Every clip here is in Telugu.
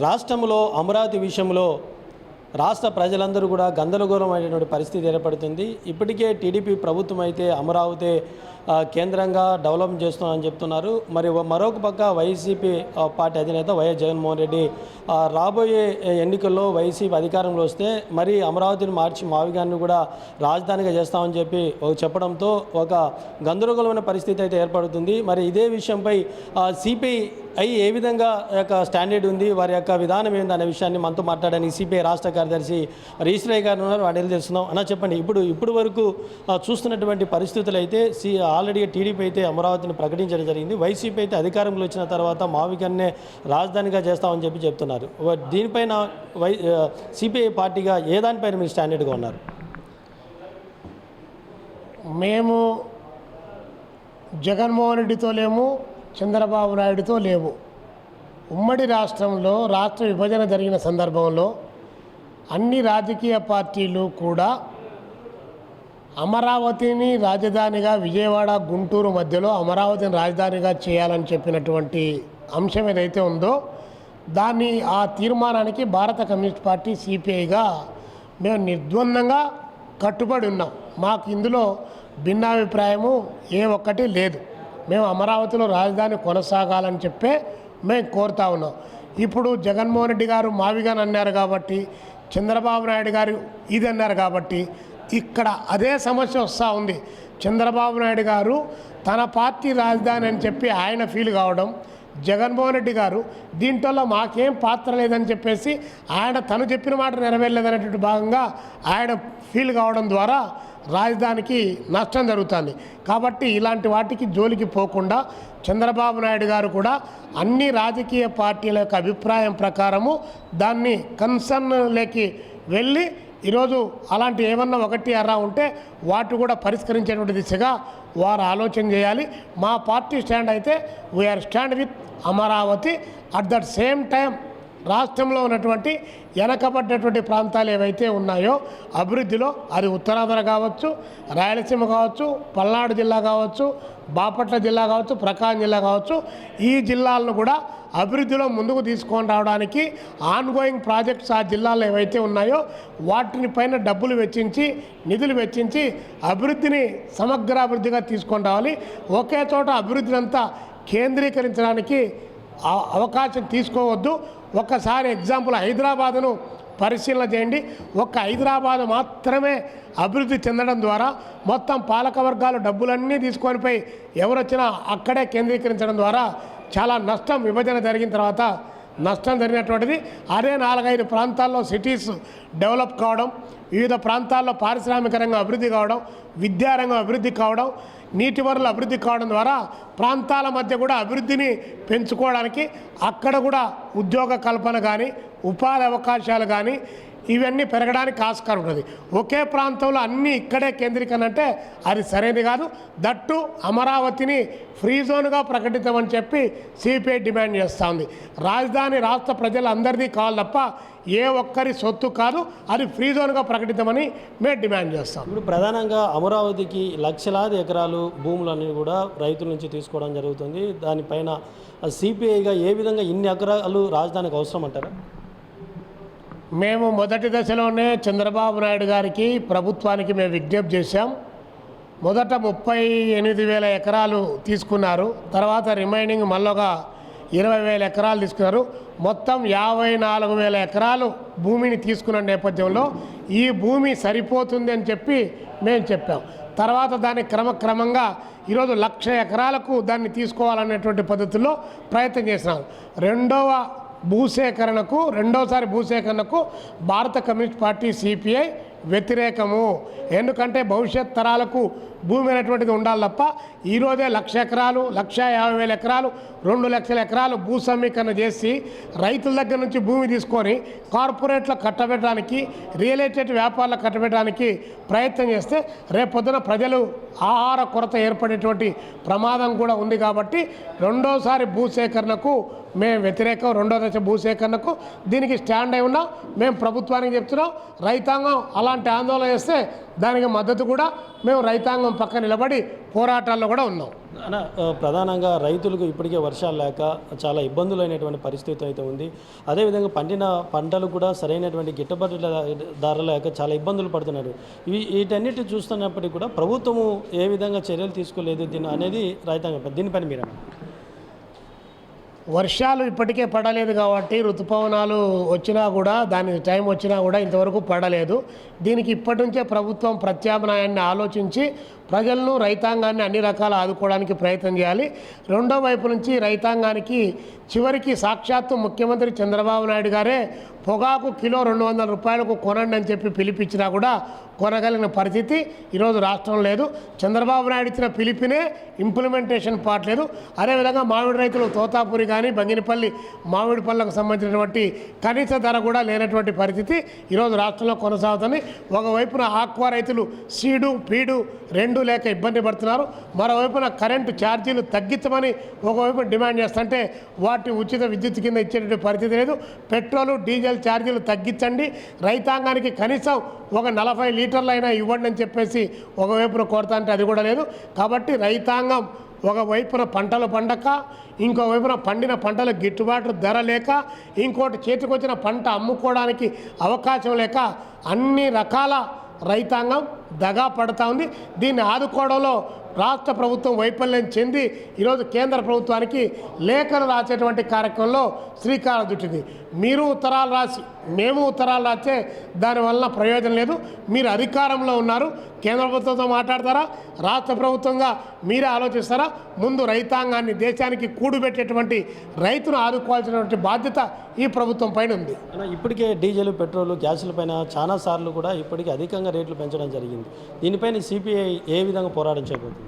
రాష్ట్రంలో అమరావతి విషయంలో రాష్ట్ర ప్రజలందరూ కూడా గందరగోళమైనటువంటి పరిస్థితి ఏర్పడుతుంది. ఇప్పటికే టీడీపీ ప్రభుత్వం అయితే అమరావతి కేంద్రంగా డెవలప్ చేస్తున్నామని చెప్తున్నారు. మరి మరొక పక్క వైసీపీ పార్టీ అధినేత వైఎస్ జగన్మోహన్ రెడ్డి రాబోయే ఎన్నికల్లో వైసీపీ అధికారంలో వస్తే మరి అమరావతిని మార్చి మావిగాన్ని కూడా రాజధానిగా చేస్తామని చెప్పి చెప్పడంతో ఒక గందరగోళమైన పరిస్థితి అయితే ఏర్పడుతుంది. మరి ఇదే విషయంపై సిపిఐ ఏ విధంగా యొక్క స్టాండర్డ్ ఉంది, వారి యొక్క విధానం ఏంది అనే విషయాన్ని మనతో మాట్లాడడానికి సిపిఐ రాష్ట్ర కార్యదర్శి ఈశ్వరయ్య గారు ఉన్నారు. వాడిని తెలుస్తున్నాం. అన్న చెప్పండి, ఇప్పుడు వరకు చూస్తున్నటువంటి పరిస్థితులు అయితే ఆల్రెడీ టీడీపీ అయితే అమరావతిని ప్రకటించడం జరిగింది. వైసీపీ అయితే అధికారంలో వచ్చిన తర్వాత మావిగాన్నే రాజధానిగా చేస్తామని చెప్పి చెప్తున్నారు. దీనిపైన సిపిఐ పార్టీగా ఏ దానిపైన మీరు స్టాండర్డ్గా ఉన్నారు? మేము జగన్మోహన్ రెడ్డితో లేము, చంద్రబాబు నాయుడుతో లేవు. ఉమ్మడి రాష్ట్రంలో రాష్ట్ర విభజన జరిగిన సందర్భంలో అన్ని రాజకీయ పార్టీలు కూడా అమరావతిని రాజధానిగా విజయవాడ గుంటూరు మధ్యలో అమరావతిని రాజధానిగా చేయాలని చెప్పినటువంటి అంశం ఏదైతే ఉందో దాన్ని ఆ తీర్మానానికి భారత కమ్యూనిస్ట్ పార్టీ సిపిఐగా మేము నిర్ద్వందంగా కట్టుబడి ఉన్నాం. మాకు ఇందులో భిన్నాభిప్రాయము ఏ ఒక్కటి లేదు. మేము అమరావతిలో రాజధాని కొనసాగాలని చెప్పే మేము కోరుతా ఉన్నాం. ఇప్పుడు జగన్మోహన్ రెడ్డి గారు మావిగాని అన్నారు కాబట్టి, చంద్రబాబు నాయుడు గారు ఇది అన్నారు కాబట్టి ఇక్కడ అదే సమస్య వస్తూ ఉంది. చంద్రబాబు నాయుడు గారు తన పార్టీ రాజధాని అని చెప్పి ఆయన ఫీల్ కావడం, జగన్మోహన్ రెడ్డి గారు దీంట్లో మాకేం పాత్ర లేదని చెప్పేసి ఆయన తను చెప్పిన మాట నెరవేరలేదనేటువంటి భాగంగా ఆయన ఫీల్ కావడం ద్వారా రాజధానికి నష్టం జరుగుతుంది. కాబట్టి ఇలాంటి వాటికి జోలికి పోకుండా చంద్రబాబు నాయుడు గారు కూడా అన్ని రాజకీయ పార్టీల యొక్క అభిప్రాయం ప్రకారము దాన్ని కన్సర్న్లోకి వెళ్ళి ఈరోజు అలాంటి ఏమన్నా ఒకటి అరా ఉంటే వాటి కూడా పరిష్కరించేటువంటి దిశగా వారు ఆలోచన చేయాలి. మా పార్టీ స్టాండ్ అయితే we are stand with Amaravati. At that same time రాష్ట్రంలో ఉన్నటువంటి వెనకబడ్డటువంటి ప్రాంతాలు ఏవైతే ఉన్నాయో అభివృద్ధిలో, అది ఉత్తరాంధ్ర కావచ్చు, రాయలసీమ కావచ్చు, పల్నాడు జిల్లా కావచ్చు, బాపట్ల జిల్లా కావచ్చు, ప్రకాశం జిల్లా కావచ్చు, ఈ జిల్లాలను కూడా అభివృద్ధిలో ముందుకు తీసుకొని రావడానికి ఆన్గోయింగ్ ప్రాజెక్ట్స్ ఆ జిల్లాలో ఏవైతే ఉన్నాయో వాటిని పైన డబ్బులు వెచ్చించి, నిధులు వెచ్చించి అభివృద్ధిని సమగ్రాభివృద్ధిగా తీసుకొని రావాలి. ఒకే చోట అభివృద్ధిని అంతా కేంద్రీకరించడానికి అవకాశం తీసుకోవద్దు. ఒక్కసారి ఎగ్జాంపుల్ హైదరాబాదును పరిశీలన చేయండి. ఒక్క హైదరాబాద్ మాత్రమే అభివృద్ధి చెందడం ద్వారా మొత్తం పాలకవర్గాలు డబ్బులన్నీ తీసుకొని పోయి ఎవరొచ్చినా అక్కడే కేంద్రీకరించడం ద్వారా చాలా నష్టం విభజన జరిగిన తర్వాత నష్టం జరిగినటువంటిది. అదే 4-5 ప్రాంతాల్లో సిటీస్ డెవలప్ కావడం, వివిధ ప్రాంతాల్లో పారిశ్రామిక రంగం అభివృద్ధి కావడం, విద్యారంగం అభివృద్ధి కావడం, నీటి వనరులు అభివృద్ధి కావడం ద్వారా ప్రాంతాల మధ్య కూడా అభివృద్ధిని పెంచుకోవడానికి అక్కడ కూడా ఉద్యోగ కల్పన కానీ, ఉపాధి అవకాశాలు కానీ ఇవన్నీ పెరగడానికి ఆస్కారం ఉంటుంది. ఒకే ప్రాంతంలో అన్నీ ఇక్కడే కేంద్రీకరణ అంటే అది సరైనది కాదు. దట్టు అమరావతిని ఫ్రీ జోన్గా ప్రకటించమని చెప్పి సిపిఐ డిమాండ్ చేస్తూ ఉంది. రాజధాని రాష్ట్ర ప్రజలందరిది కావాలి తప్ప ఏ ఒక్కరి సొత్తు కాదు. అది ఫ్రీ జోన్గా ప్రకటించమని మేము డిమాండ్ చేస్తాం. ఇప్పుడు ప్రధానంగా అమరావతికి లక్షలాది ఎకరాలు భూములన్నీ కూడా రైతుల నుంచి తీసుకోవడం జరుగుతుంది. దానిపైన సిపిఐగా ఏ విధంగా ఇన్ని ఎకరాలు రాజధానికి అవసరం అంటారా? మేము మొదటి దశలోనే చంద్రబాబు నాయుడు గారికి, ప్రభుత్వానికి మేము విజ్ఞప్తి చేశాం. మొదట 38,000 ఎకరాలు తీసుకున్నారు. తర్వాత రిమైనింగ్ మళ్ళొక 20,000 ఎకరాలు తీసుకున్నారు. మొత్తం 54,000 ఎకరాలు భూమిని తీసుకున్న నేపథ్యంలో ఈ భూమి సరిపోతుంది అని చెప్పి మేము చెప్పాం. తర్వాత దాన్ని క్రమక్రమంగా ఈరోజు 1,00,000 ఎకరాలకు దాన్ని తీసుకోవాలనేటువంటి పద్ధతిలో ప్రయత్నం చేసినాం. రెండోసారి భూసేకరణకు భారత కమ్యూనిస్ట్ పార్టీ సిపిఐ వ్యతిరేకము. ఎందుకంటే భవిష్యత్ తరాలకు భూమి అనేటువంటిది ఉండాలి తప్ప ఈరోజే 1,00,000 ఎకరాలు, 1,50,000 ఎకరాలు, 2,00,000 ఎకరాలు భూ సమీకరణ చేసి రైతుల దగ్గర నుంచి భూమి తీసుకొని కార్పొరేట్లకు కట్టబెట్టడానికి, రియల్ ఎస్టేట్ వ్యాపారాలకు కట్టబెట్టడానికి ప్రయత్నం చేస్తే రేపొద్దున ప్రజలు ఆహార కొరత ఏర్పడేటువంటి ప్రమాదం కూడా ఉంది. కాబట్టి రెండోసారి భూసేకరణకు మేము వ్యతిరేకం, రెండో దశ భూసేకరణకు దీనికి స్టాండ్ అయి ఉన్నాం. మేము ప్రభుత్వానికి చెప్తున్నాం, రైతాంగం అలాంటి ఆందోళన చేస్తే దానికి మద్దతు కూడా మేము రైతాంగం పక్క నిలబడి పోరాటాల్లో కూడా ఉన్నాం. అన్న, ప్రధానంగా రైతులకు ఇప్పటికే వర్షాలు లేక చాలా ఇబ్బందులు అయినటువంటి పరిస్థితి అయితే ఉంది. అదేవిధంగా పండిన పంటలు కూడా సరైనటువంటి గిట్టుబాటు ధర లేక చాలా ఇబ్బందులు పడుతున్నారు. వీటన్నిటి చూస్తున్నప్పటికీ కూడా ప్రభుత్వము ఏ విధంగా చర్యలు తీసుకోలేదు అనేది రైతాంగం. దీనిపైన మీరు వర్షాలు ఇప్పటికే పడలేదు కాబట్టి ఋతుపవనాలు వచ్చినా కూడా దాని టైం వచ్చినా కూడా ఇంతవరకు పడలేదు. దీనికి ఇప్పటి నుంచే ప్రభుత్వం ప్రత్యామ్నాయాన్ని ఆలోచించి ప్రజలను, రైతాంగాన్ని అన్ని రకాల ఆదుకోవడానికి ప్రయత్నం చేయాలి. రెండో వైపు నుంచి రైతాంగానికి చివరికి సాక్షాత్తు ముఖ్యమంత్రి చంద్రబాబు నాయుడు గారే పొగాకు కిలో 200 రూపాయలకు కొనండి అని చెప్పి పిలిపించినా కూడా కొనగలిగిన పరిస్థితి ఈరోజు రాష్ట్రం లేదు. చంద్రబాబు నాయుడు ఇచ్చిన పిలిపినే ఇంప్లిమెంటేషన్ పాటలేదు. అదేవిధంగా మామిడి రైతులు తోతాపురి కానీ బంగినపల్లి మామిడి పళ్ళకు సంబంధించినటువంటి కనీస ధర కూడా లేనటువంటి పరిస్థితి ఈరోజు రాష్ట్రంలో కొనసాగుతుంది. ఒకవైపున ఆక్వా రైతులు సీడు పీడు రెండు లేక ఇబ్బంది పడుతున్నారు. మరోవైపున కరెంటు ఛార్జీలు తగ్గించమని ఒకవైపు డిమాండ్ చేస్తుంటే వాటి ఉచిత విద్యుత్ కింద ఇచ్చేటువంటి పరిస్థితి లేదు. పెట్రోలు డీజిల్ ఛార్జీలు తగ్గించండి, రైతాంగానికి కనీసం ఒక 40 లీటర్లు అయినా ఇవ్వండి అని చెప్పేసి ఒకవైపున కోరుతా అంటే అది కూడా లేదు. కాబట్టి రైతాంగం ఒకవైపున పంటలు పండక, ఇంకోవైపున పండిన పంటల గిట్టుబాటు ధర లేక, ఇంకోటి చేతికొచ్చిన పంట అమ్ముకోవడానికి అవకాశం లేక అన్ని రకాల రైతాంగం దగా పడుతూ ఉంది. దీన్ని ఆదుకోవడంలో రాష్ట్ర ప్రభుత్వం వైఫల్యం చెంది ఈరోజు కేంద్ర ప్రభుత్వానికి లేఖలు రాసేటువంటి కార్యక్రమంలో శ్రీకారం చుట్టింది. మీరు ఉత్తరాలు రాసి మేము ఉత్తరాలు రాస్తే దానివల్ల ప్రయోజనం లేదు. మీరు అధికారంలో ఉన్నారు, కేంద్ర ప్రభుత్వంతో మాట్లాడతారా, రాష్ట్ర ప్రభుత్వంగా మీరే ఆలోచిస్తారా? ముందు రైతాంగాన్ని, దేశానికి కూడుబెట్టేటువంటి రైతును ఆదుకోవాల్సినటువంటి బాధ్యత ఈ ప్రభుత్వం పైన ఉంది. ఇప్పటికే డీజిల్, పెట్రోల్, గ్యాసుల పైన చాలా సార్లు కూడా ఇప్పటికే అధికంగా రేట్లు పెంచడం జరిగింది. దీనిపైన సిపిఐ ఏ విధంగా పోరాటం చేయబోతుంది?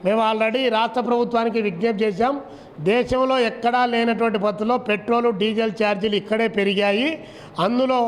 మేము ఆల్రెడీ రాష్ట్ర ప్రభుత్వానికి విజ్ఞప్తి చేశాం. దేశంలో ఎక్కడా లేనటువంటి పద్ధతిలో పెట్రోలు, డీజిల్ ఛార్జీలు ఇక్కడే పెరిగాయి. అందులో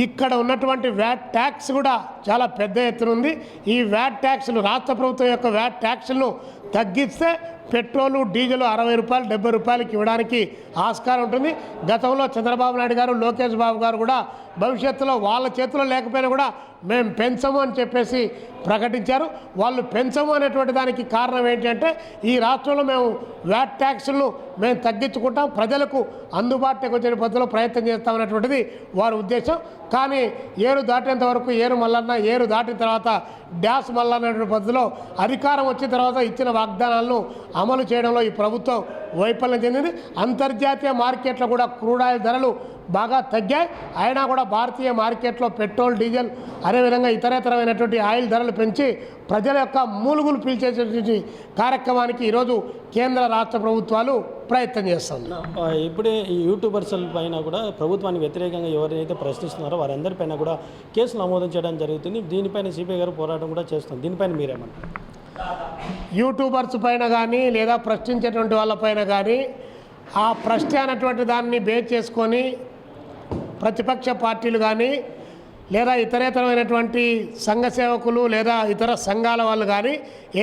ఇక్కడ ఉన్నటువంటి వ్యాట్ ట్యాక్స్ కూడా చాలా పెద్ద ఎత్తున ఉంది. ఈ వ్యాట్ ట్యాక్స్లు, రాష్ట్ర ప్రభుత్వం యొక్క వ్యాట్ ట్యాక్స్లను తగ్గిస్తే పెట్రోలు, డీజిల్ 60 రూపాయలు, 70 రూపాయలకి ఇవ్వడానికి ఆస్కారం ఉంటుంది. గతంలో చంద్రబాబు నాయుడు గారు, లోకేష్ బాబు గారు కూడా భవిష్యత్తులో వాళ్ళ చేతిలో లేకపోయినా కూడా మేము పెంచము అని చెప్పేసి ప్రకటించారు. వాళ్ళు పెంచము అనేటువంటి దానికి కారణం ఏంటంటే ఈ రాష్ట్రంలో మేము వ్యాట్ ట్యాక్స్లను మేము తగ్గించుకుంటాం, ప్రజలకు అందుబాటులోకి వచ్చే పద్ధతిలో ప్రయత్నం చేస్తామనేటువంటిది వారి ఉద్దేశం. కానీ ఏరు దాటేంత వరకు ఏరు మల్లన్న, ఏరు దాటిన తర్వాత డ్యాస్ మల్లన్న అనేటువంటి పద్ధతిలో అధికారం వచ్చిన తర్వాత ఇచ్చిన వాగ్దానాలను అమలు చేయడంలో ఈ ప్రభుత్వం వైఫల్యం చెందింది. అంతర్జాతీయ మార్కెట్లో కూడా క్రూడ్ ఆయిల్ ధరలు బాగా తగ్గాయి. అయినా కూడా భారతీయ మార్కెట్లో పెట్రోల్, డీజిల్ అదేవిధంగా ఇతరేతరమైనటువంటి ఆయిల్ ధరలు పెంచి ప్రజల యొక్క మూలుగులు పీల్చేటువంటి కార్యక్రమానికి ఈరోజు కేంద్ర రాష్ట్ర ప్రభుత్వాలు ప్రయత్నం చేస్తున్నారు. ఇప్పుడే ఈ యూట్యూబర్స్ పైన కూడా ప్రభుత్వానికి వ్యతిరేకంగా ఎవరైతే ప్రశ్నిస్తున్నారో వారందరిపైన కూడా కేసులు నమోదు చేయడం జరుగుతుంది. దీనిపైన సిపిఐ గారు పోరాటం కూడా చేస్తుంది. దీనిపైన మీరేమంటారు? యూట్యూబర్స్ పైన కానీ లేదా ప్రశ్నించేటువంటి వాళ్ళపైన కానీ ఆ ప్రశ్న అనేటువంటి దాన్ని బేస్ చేసుకొని ప్రతిపక్ష పార్టీలు కానీ లేదా ఇతరేతరమైనటువంటి సంఘ సేవకులు లేదా ఇతర సంఘాల వాళ్ళు కానీ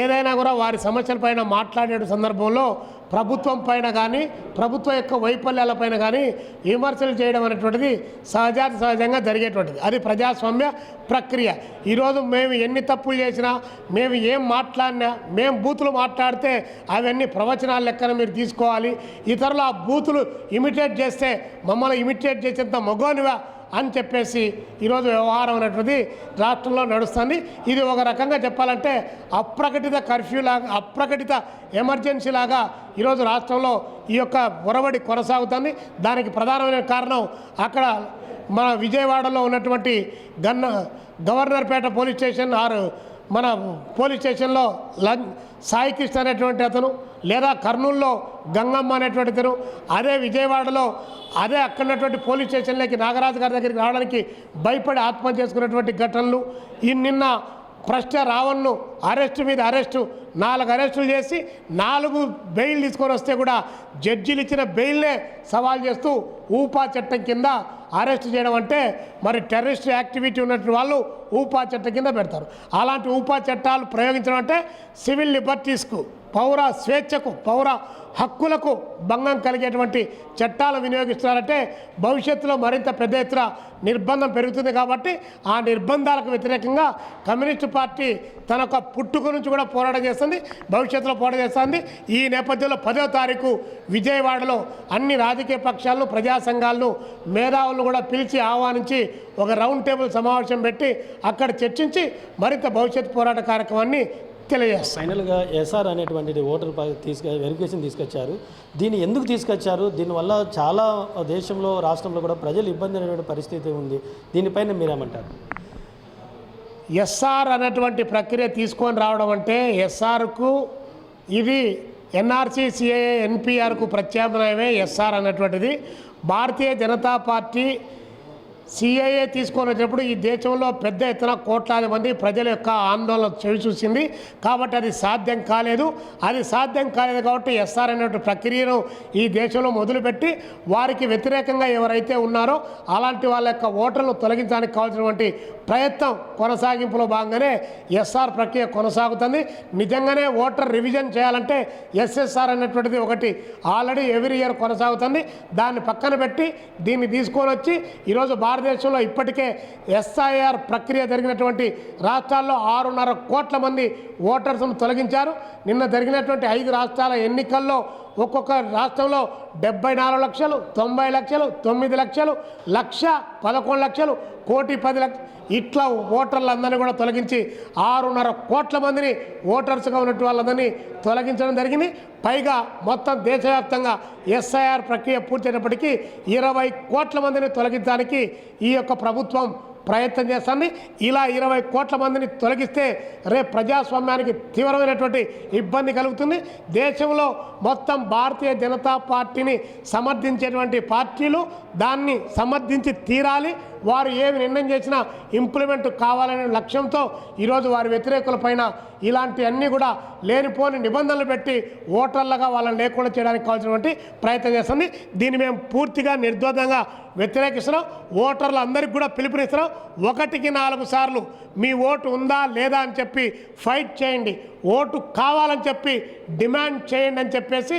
ఏదైనా కూడా వారి సమస్యలపైన మాట్లాడే సందర్భంలో ప్రభుత్వం పైన కానీ ప్రభుత్వం యొక్క వైఫల్యాలపైన కానీ విమర్శలు చేయడం అనేటువంటిది సహజంగా జరిగేటువంటిది. అది ప్రజాస్వామ్య ప్రక్రియ. ఈరోజు మేము ఎన్ని తప్పులు చేసినా, మేము ఏం మాట్లాడినా, మేము బూతులు మాట్లాడితే అవన్నీ ప్రవచనాల లెక్కన మీరు తీసుకోవాలి. ఇతరులు ఆ బూతులు ఇమిటేట్ చేస్తే మమ్మల్ని ఇమిటేట్ చేసేంత మగోనివా అని చెప్పేసి ఈరోజు వ్యవహారం అనేటువంటిది రాష్ట్రంలో నడుస్తుంది. ఇది ఒక రకంగా చెప్పాలంటే అప్రకటిత కర్ఫ్యూ లాగా, అప్రకటిత ఎమర్జెన్సీ లాగా ఈరోజు రాష్ట్రంలో ఈ యొక్క ఒరవడి కొనసాగుతుంది. దానికి ప్రధానమైన కారణం అక్కడ మన విజయవాడలో ఉన్నటువంటి గవర్నర్పేట పోలీస్ స్టేషన్ మన పోలీస్ స్టేషన్లో సాయి కృష్ణ అనేటువంటి అతను, లేదా కర్నూలులో గంగమ్మ అనేటువంటి అతను, అదే విజయవాడలో అదే అక్కడ ఉన్నటువంటి పోలీస్ స్టేషన్లోకి నాగరాజు గారి దగ్గరికి రావడానికి భయపడి ఆత్మహత్య చేసుకున్నటువంటి ఘటనలు, ఈ నిన్న ప్రశ్న రావణ్ను అరెస్టు మీద అరెస్టు 4 అరెస్టులు చేసి 4 బెయిల్ తీసుకొని వస్తే కూడా జడ్జీలు ఇచ్చిన బెయిల్నే సవాల్ చేస్తూ ఊపా చట్టం కింద అరెస్ట్ చేయడం అంటే మరి టెర్రరిస్ట్ యాక్టివిటీ ఉన్నటువంటి వాళ్ళు ఊపా చట్టం కింద పెడతారు. అలాంటి ఊపా చట్టాలు ప్రయోగించడం అంటే సివిల్ లిబర్టీస్కు, పౌర స్వేచ్ఛకు, పౌర హక్కులకు భంగం కలిగేటువంటి చట్టాలు వినియోగిస్తున్నారంటే భవిష్యత్తులో మరింత పెద్ద ఎత్తున నిర్బంధం పెరుగుతుంది. కాబట్టి ఆ నిర్బంధాలకు వ్యతిరేకంగా కమ్యూనిస్టు పార్టీ తన యొక్క పుట్టుక నుంచి కూడా పోరాటం చేస్తుంది, భవిష్యత్తులో పోరాటం చేస్తుంది. ఈ నేపథ్యంలో 10వ తారీఖు విజయవాడలో అన్ని రాజకీయ పక్షాలను, ప్రజా సంఘాలను, మేధావులను కూడా పిలిచి ఆహ్వానించి ఒక రౌండ్ టేబుల్ సమావేశం పెట్టి అక్కడ చర్చించి మరింత భవిష్యత్ పోరాట కార్యక్రమాన్ని తెలియజేస్తాం. ఫైనల్గా ఎస్ఆర్ అనేటువంటిది ఓటర్ వెరిఫికేషన్ తీసుకొచ్చారు. దీన్ని ఎందుకు తీసుకొచ్చారు? దీనివల్ల చాలా దేశంలో, రాష్ట్రంలో కూడా ప్రజలు ఇబ్బంది అనేటువంటి పరిస్థితి ఉంది. దీనిపైన మీరేమంటారు? ఎస్ఆర్ అనేటువంటి ప్రక్రియ తీసుకొని రావడం అంటే ఎస్ఆర్కు ఇది ఎన్ఆర్సీ, సిఏఏ, ఎన్పిఆర్కు ప్రత్యామ్నాయమే ఎస్ఆర్ అన్నటువంటిది. భారతీయ జనతా పార్టీ సిఐఏ తీసుకొని వచ్చినప్పుడు ఈ దేశంలో పెద్ద ఎత్తున కోట్లాది మంది ప్రజల యొక్క ఆందోళన చవిచూసింది. కాబట్టి అది సాధ్యం కాలేదు. కాబట్టి ఎస్ఆర్ అనేటువంటి ప్రక్రియను ఈ దేశంలో మొదలుపెట్టి వారికి వ్యతిరేకంగా ఎవరైతే ఉన్నారో అలాంటి వాళ్ళ యొక్క ఓటర్లను తొలగించడానికి కావాల్సినటువంటి ప్రయత్నం కొనసాగింపులో భాగంగానే ఎస్ఆర్ ప్రక్రియ కొనసాగుతుంది. నిజంగానే ఓటర్ రివిజన్ చేయాలంటే ఎస్ఎస్ఆర్ అనేటువంటిది ఒకటి ఆల్రెడీ ఎవ్రీ ఇయర్ కొనసాగుతుంది. దాన్ని పక్కన పెట్టి దీన్ని తీసుకొని వచ్చి ఈరోజు భారతదేశంలో ఇప్పటికే ఎస్ఐఆర్ ప్రక్రియ జరిగినటువంటి రాష్ట్రాల్లో 6.5 కోట్ల మంది ఓటర్స్ను తొలగించారు. నిన్న జరిగినటువంటి 5 రాష్ట్రాల ఎన్నికల్లో ఒక్కొక్క రాష్ట్రంలో 74 లక్షలు, 90 లక్షలు, 9 లక్షలు, 1,11 లక్షలు, 1,10 ఇట్లా ఓటర్లందరినీ కూడా తొలగించి 6.5 కోట్ల మందిని ఓటర్స్గా ఉన్నట్టు వాళ్ళందరినీ తొలగించడం జరిగింది. పైగా మొత్తం దేశవ్యాప్తంగా ఎస్ఐఆర్ ప్రక్రియ పూర్తయినప్పటికీ 20 కోట్ల మందిని తొలగించడానికి ఈ యొక్క ప్రభుత్వం ప్రయత్నం చేస్తుంది. ఇలా 20 కోట్ల మందిని తొలగిస్తే రేపు ప్రజాస్వామ్యానికి తీవ్రమైనటువంటి ఇబ్బంది కలుగుతుంది. దేశంలో మొత్తం భారతీయ జనతా పార్టీని సమర్థించేటువంటి పార్టీలు దాన్ని సమర్థించి తీరాలి. వారు ఏమి నిర్ణయం చేసినా ఇంప్లిమెంట్ కావాలనే లక్ష్యంతో ఈరోజు వారి వ్యతిరేకులపైన ఇలాంటి అన్నీ కూడా లేనిపోని నిబంధనలు పెట్టి ఓటర్లుగా వాళ్ళని లేకుండా చేయడానికి కావాల్సినటువంటి ప్రయత్నం చేస్తుంది. దీన్ని మేము పూర్తిగా నిర్ద్వందంగా వ్యతిరేకిస్తున్నాం. ఓటర్లు అందరికీ కూడా పిలుపునిస్తున్నాం. 1కి 4 సార్లు మీ ఓటు ఉందా లేదా అని చెప్పి ఫైట్ చేయండి, ఓటు కావాలని చెప్పి డిమాండ్ చేయండి అని చెప్పేసి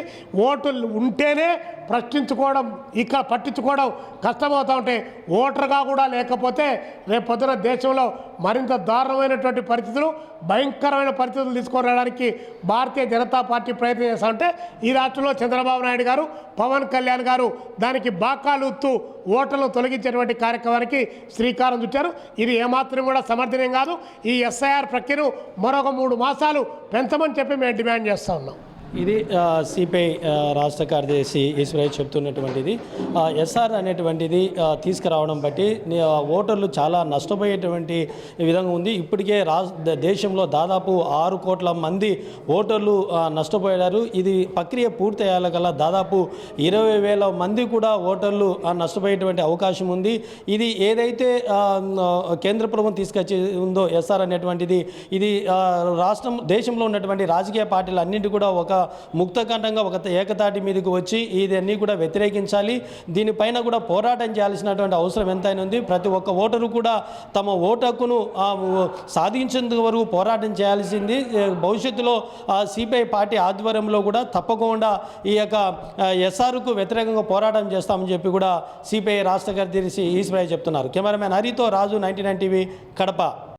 ఓటు ఉంటేనే ప్రశ్నించుకోవడం, ఇక్కడ పట్టించుకోవడం కష్టమవుతూ ఉంటే ఓటర్గా కూడా లేకపోతే రేపు పొద్దున దేశంలో మరింత దారుణమైనటువంటి పరిస్థితులు, భయంకరమైన పరిస్థితులు తీసుకురావడానికి భారతీయ జనతా పార్టీ ప్రయత్నం చేస్తూ ఉంటే ఈ రాష్ట్రంలో చంద్రబాబు నాయుడు గారు, పవన్ కళ్యాణ్ గారు దానికి బాకాలుతూ ఓటర్లను తొలగించేటువంటి కార్యక్రమానికి శ్రీకారం చుట్టారు. ఇది ఏమాత్రం కూడా సమర్థనీయం కాదు. ఈ ఎస్ఐఆర్ ప్రక్రియను మరొక 3 మాసాలు పెంచమని చెప్పి మేము డిమాండ్ చేస్తూ ఉన్నాం. ఇది సిపిఐ రాష్ట్ర కార్యదర్శి ఈశ్వరయ్య చెప్తున్నటువంటిది. ఎస్ఆర్ అనేటువంటిది తీసుకురావడం బట్టి ఓటర్లు చాలా నష్టపోయేటువంటి విధంగా ఉంది. ఇప్పటికే దేశంలో దాదాపు 6 కోట్ల మంది ఓటర్లు నష్టపోయారు. ఇది ప్రక్రియ పూర్తయ్యాల దాదాపు 20,000 మంది కూడా ఓటర్లు నష్టపోయేటువంటి అవకాశం ఉంది. ఇది ఏదైతే కేంద్ర ప్రభుత్వం తీసుకొచ్చి ఉందో ఎస్ఆర్ అనేటువంటిది, ఇది దేశంలో ఉన్నటువంటి రాజకీయ పార్టీలు అన్నింటి కూడా ఒక ముక్తకంఠంగా ఒక ఏకతాటి మీదకి వచ్చి ఇదన్నీ కూడా వ్యతిరేకించాలి. దీనిపైన కూడా పోరాటం చేయాల్సినటువంటి అవసరం ఎంతైనా ఉంది. ప్రతి ఒక్క ఓటరు కూడా తమ ఓటు హక్కును సాధించేందుకు వరకు పోరాటం చేయాల్సింది. భవిష్యత్తులో సిపిఐ పార్టీ ఆధ్వర్యంలో కూడా తప్పకుండా ఈ యొక్క ఎస్ఆర్కు వ్యతిరేకంగా పోరాటం చేస్తామని చెప్పి కూడా సిపిఐ రాష్ట్ర కార్యదర్శి ఈశ్వరయ్య చెప్తున్నారు. కెమెరామెన్ హరితో రాజు, 99 టీవీ, కడప.